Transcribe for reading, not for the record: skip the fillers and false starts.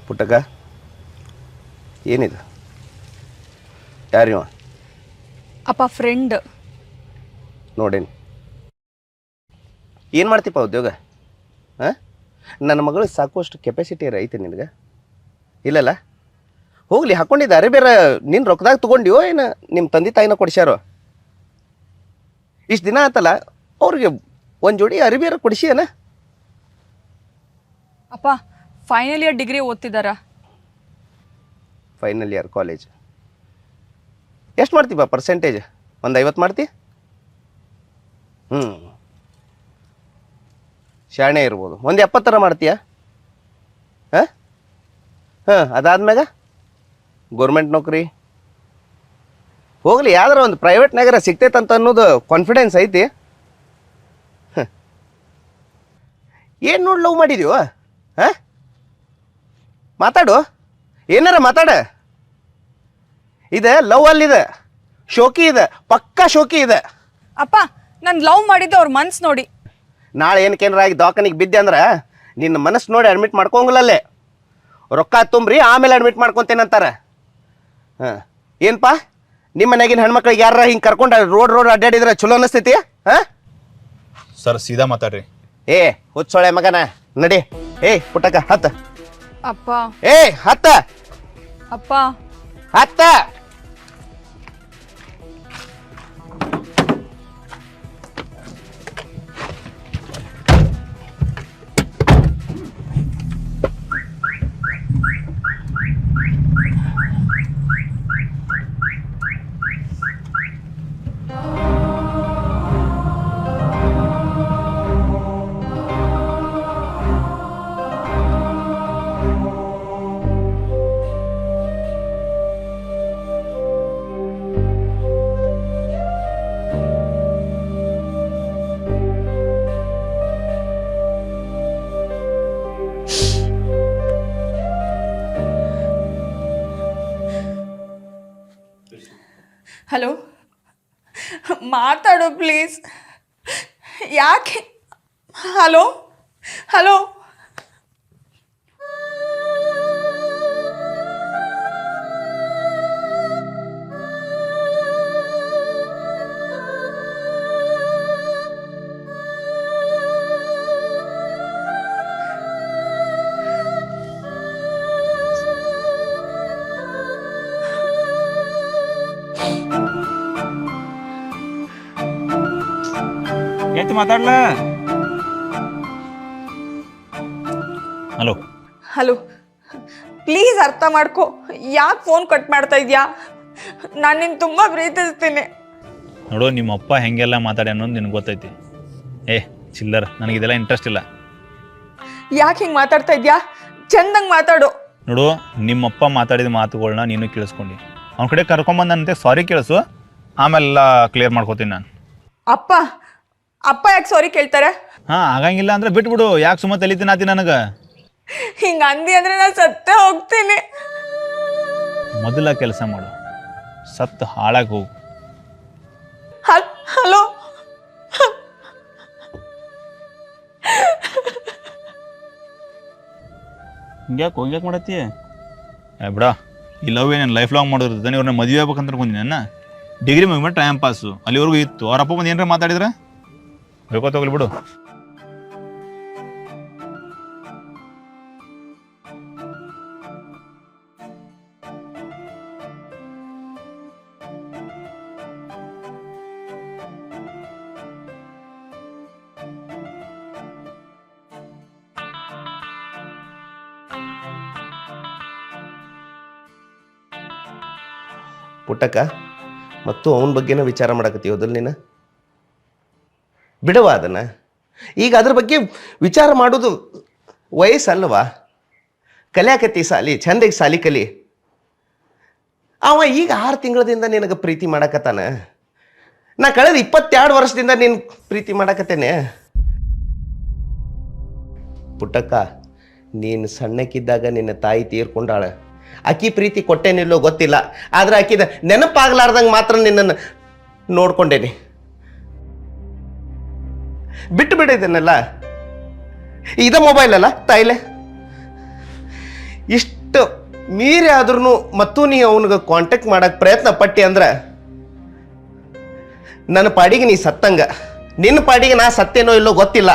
ಪುಟ್ಟಕ್ಕ ಏನಿದೆ? ಯಾರಿವ? ಅಪ್ಪ ಫ್ರೆಂಡ್. ನೋಡೇನು ಏನು ಮಾಡ್ತೀಪ ಉದ್ಯೋಗ? ಹಾಂ, ನನ್ನ ಮಗಳು ಸಾಕುವಷ್ಟು ಕೆಪಾಸಿಟಿ ಐತೆ ನಿನಗೆ? ಇಲ್ಲಲ್ಲ, ಹೋಗ್ಲಿ ಹಾಕ್ಕೊಂಡಿದ್ದ ಅರೆ ಬೇರೆ ನಿನ್ನ ರೊಕ್ಕದಾಗ ತೊಗೊಂಡಿವೋ ಏನು ನಿಮ್ಮ ತಂದೆ ತಾಯಿನ ಕೊಡಿಸ್ಯಾರೋ? ಇಷ್ಟು ದಿನ ಆತಲ್ಲ, ಅವ್ರಿಗೆ ಒಂದು ಜೋಡಿ ಅರಿಬೇರೆ ಕೊಡಿಸಿಯೇನ? ಅಪ್ಪ ಫೈನಲ್ ಇಯರ್ ಡಿಗ್ರಿ ಓದ್ತಿದ್ದಾರ. Final year college. ಎಷ್ಟು ಮಾಡ್ತೀವ ಪರ್ಸೆಂಟೇಜ್? ಒಂದು 50 ಮಾಡ್ತಿ? ಶಾಣೆ ಇರ್ಬೋದು. ಒಂದು 70 ಮಾಡ್ತೀಯ? ಹಾಂ ಹಾಂ, ಅದಾದ್ಮ್ಯಾಗ ಗೋರ್ಮೆಂಟ್ ನೌಕರಿ ಹೋಗ್ಲಿ, ಯಾವ್ದಾರ ಒಂದು ಪ್ರೈವೇಟ್ನಾಗಾರ ಸಿಗ್ತೈತಂತ ಅನ್ನೋದು ಕಾನ್ಫಿಡೆನ್ಸ್ ಐತಿ? ಏನು ನೋಡಿ ಲವ್ ಮಾಡಿದೀವ? ಹಾಂ, ಮಾತಾಡು, ಏನಾರ ಮಾತಾಡ. ಇದೆ ಲವ್ ಅಲ್ಲಿದೆ, ಶೋಕಿ ಇದೆ, ಪಕ್ಕಾ ಶೋಕಿ ಇದೆ. ಅಪ್ಪ ನಾನು ಲವ್ ಮಾಡಿದ್ದೆ ಅವ್ರ ಮನ್ಸು ನೋಡಿ. ನಾಳೆ ಏನಕ್ಕೇನಾರ ಆಗಿ ದವಾಖಾನಿಗೆ ಬಿದ್ದೆ ಅಂದ್ರೆ ನಿನ್ನ ಮನಸ್ಸು ನೋಡಿ ಅಡ್ಮಿಟ್ ಮಾಡ್ಕೊಂಗಿಲ್ಲಲ್ಲೇ, ರೊಕ್ಕ ತುಂಬ್ರಿ ಆಮೇಲೆ ಅಡ್ಮಿಟ್ ಮಾಡ್ಕೊತೇನಂತಾರೆ. ಹಾಂ, ಏನಪ್ಪ ನಿಮ್ಮ ಮನೆಗಿನ ಹೆಣ್ಮಕ್ಳಿಗೆ ಯಾರ ಹಿಂಗೆ ಕರ್ಕೊಂಡು ರೋಡ್ ಅಡ್ಡಾಡಿದ್ರೆ ಚಲೋ ಅನಿಸ್ತೈತಿ? ಹಾಂ ಸರ್, ಸೀದಾ ಮಾತಾಡ್ರಿ. ಏ ಹುಚ್ಚೊಳೆ ಮಗನ, ನಡಿ. ಪುಟ್ಟಕ್ಕ ಹತ್ತ. ಅಪ್ಪ ಹತ್ತ ಅಪ್ಪ ಹತ್ತ. ಹಲೋ, ಮಾತಾಡು ಪ್ಲೀಸ್. ಯಾಕೆ? ಹಲೋ ಹಲೋ ಎತ್ತಿ ಮಾತಾಡ್ಲ. ಹಲೋ ಹಲೋ, ಪ್ಲೀಸ್ ಅರ್ಥ ಮಾಡ್ಕೊ. ಯಾಕೆ ಫೋನ್ ಕಟ್ ಮಾಡ್ತಾ ಇದೆಯಾ? ನಾನು ನಿನ್ನ ತುಂಬ ಪ್ರೀತಿಸ್ತೀನಿ. ನೋಡು, ನಿಮ್ಮಪ್ಪ ಹೆಂಗೆಲ್ಲ ಮಾತಾಡಿ ಅನ್ನೋದು ನಿನಗೆ ಗೊತ್ತೈತಿ. ಚಿಲ್ಲರ್, ನನಗಿದೆಲ್ಲ ಇಂಟ್ರೆಸ್ಟ್ ಇಲ್ಲ. ಯಾಕೆ ಹಿಂಗೆ ಮಾತಾಡ್ತಾ ಇದೆಯಾ? ಚಂದಂಗೆ ಮಾತಾಡು. ನೋಡು, ನಿಮ್ಮಪ್ಪ ಮಾತಾಡಿದ ಮಾತುಗಳನ್ನ ನೀನು ಕೇಳಿಸ್ಕೊಂಡು ಅವ್ನ ಕಡೆ ಕರ್ಕೊಂಬಂದಂತೆ ಸಾರಿ ಕೇಳಿಸು, ಆಮೇಲೆಲ್ಲ ಕ್ಲಿಯರ್ ಮಾಡ್ಕೋತೀನಿ ನಾನು. ಅಪ್ಪ ಅಪ್ಪ ಯಾಕೆ ಸಾರಿ ಕೇಳ್ತಾರೆ? ಹಾಂ, ಆಗಂಗಿಲ್ಲ ಅಂದ್ರೆ ಬಿಟ್ಬಿಡು. ಯಾಕೆ ಸುಮ್ಮ ತಲಿತೀನಾತಿ ನನಗೆ? ಹಿಂಗೆ ಅಂದಿ ಅಂದರೆ ನಾನು ಸತ್ತೇ ಹೋಗ್ತೀನಿ. ಮೊದಲ ಕೆಲಸ ಮಾಡು, ಸತ್ತು ಹಾಳಾಗಿ ಹೋಗು. ಹಲೋ, ಹಿಂಗ್ಯಾಕೆ ಮಾಡತ್ತಿ? ಬಿಡ, ಈ ಲವ್ ಏನೇನು ಲೈಫ್ ಲಾಂಗ್ ಮಾಡೋದಿರ್ತಾನೆ. ಇವ್ರನ್ನ ಮದುವೆ ಆಗ್ಬೇಕಂತ ಅನ್ಕೊಂತೀನಿ. ನನ್ನ ಡಿಗ್ರಿ ಮುಗಿದ್ಮೇಲೆ ಟೈಮ್ ಪಾಸು, ಅಲ್ಲಿವರೆಗೂ ಇತ್ತು. ಅವರಪ್ಪ ಬಂದು ಏನಾರ ಮಾತಾಡಿದ್ರೆ ಬೇಕೋತೋಗ್ಲಿ ಬಿಡು. ಪುಟ್ಟಕ್ಕ, ಮತ್ತು ಅವನ ಬಗ್ಗೆನ ವಿಚಾರ ಮಾಡಕತ್ತೀವಿ. ಅದಲ್ಲ ನೀನು ಬಿಡವ ಅದನ್ನು. ಈಗ ಅದ್ರ ಬಗ್ಗೆ ವಿಚಾರ ಮಾಡೋದು ವಯಸ್ಸಲ್ವಾ? ಕಲಿಯಾಕತ್ತಿ ಸಾಲಿ, ಚಂದಗೆ ಸಾಲಿ ಕಲಿ. ಅವ ಈಗ 6 ತಿಂಗಳದಿಂದ ನಿನಗೆ ಪ್ರೀತಿ ಮಾಡಕತ್ತಾನ. ನಾ ಕಳೆದ 22 ವರ್ಷದಿಂದ ನೀನು ಪ್ರೀತಿ ಮಾಡಕತ್ತೇನೆ. ಪುಟ್ಟಕ್ಕ, ನೀನು ಸಣ್ಣಕ್ಕಿದ್ದಾಗ ನಿನ್ನ ತಾಯಿ ತೀರ್ಕೊಂಡಾಳ. ಅಕ್ಕಿ ಪ್ರೀತಿ ಕೊಟ್ಟೇನಿಲ್ಲೋ ಗೊತ್ತಿಲ್ಲ, ಆದ್ರೆ ಆಕಿದ ನೆನಪಾಗ್ಲಾರ್ದಂಗೆ ಮಾತ್ರ ನಿನ್ನನ್ನು ನೋಡ್ಕೊಂಡೇನಿ. ಬಿಟ್ಟು ಬಿಡಿದೆನಲ್ಲ, ಇದ ಮೊಬೈಲ್ ಅಲ್ಲ ತಾಯಿಲೆ. ಇಷ್ಟು ಮೀರಿ ಆದ್ರೂ ಮತ್ತು ನೀ ಅವನಿಗೆ ಕಾಂಟ್ಯಾಕ್ಟ್ ಮಾಡಕ್ಕೆ ಪ್ರಯತ್ನ ಪಟ್ಟಿ ಅಂದ್ರೆ ನನ್ನ ಪಾಡಿಗೆ ನೀ ಸತ್ತಂಗ. ನಿನ್ನ ಪಾಡಿಗೆ ನಾ ಸತ್ತೇನೋ ಇಲ್ಲೋ ಗೊತ್ತಿಲ್ಲ.